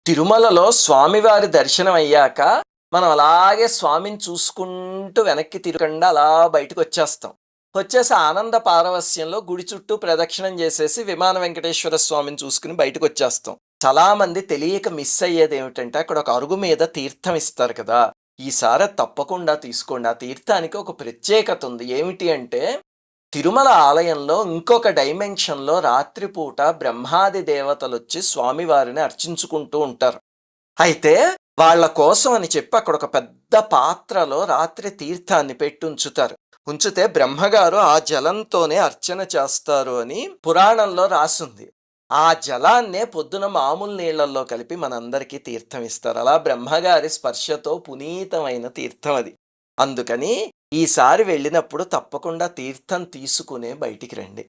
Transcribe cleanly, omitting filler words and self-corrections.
తిరుమలలో స్వామివారి దర్శనం అయ్యాక, మనం అలాగే స్వామిని చూసుకుంటూ వెనక్కి తిరగకుండా అలా బయటకొచ్చేస్తాం. వచ్చేసి ఆనంద పారవస్యంలో గుడి చుట్టూ ప్రదక్షిణం చేసేసి విమాన వెంకటేశ్వర స్వామిని చూసుకొని బయటకొచ్చేస్తాం. చాలామంది తెలియక మిస్ అయ్యేదేమిటంటే, అక్కడ ఒక అరుగు మీద తీర్థం ఇస్తారు కదా! ఈసారి అది తప్పకుండా తీసుకోండి. ఆ తీర్థానికి ఒక ప్రత్యేకత ఉంది. ఏమిటి అంటే, తిరుమల ఆలయంలో ఇంకొక డైమెన్షన్‌లో రాత్రిపూట బ్రహ్మాది దేవతలొచ్చి స్వామివారిని అర్చించుకుంటూ ఉంటారు. అయితే వాళ్ళ కోసం అని చెప్పి అక్కడొక పెద్ద పాత్రలో రాత్రి తీర్థాన్ని పెట్టుంచుతారు. ఉంచితే బ్రహ్మగారు ఆ జలంతోనే అర్చన చేస్తారు అని పురాణంలో రాసుంది. ఆ జలాన్నే పొద్దున మామూలు నీళ్ళల్లో కలిపి మనందరికీ తీర్థం ఇస్తారు. అలా బ్రహ్మగారి స్పర్శతో పునీతమైన తీర్థం అది. అందుకని ఈసారి వెళ్ళినప్పుడు తప్పకుండా తీర్థం తీసుకునే బయటికి రండి.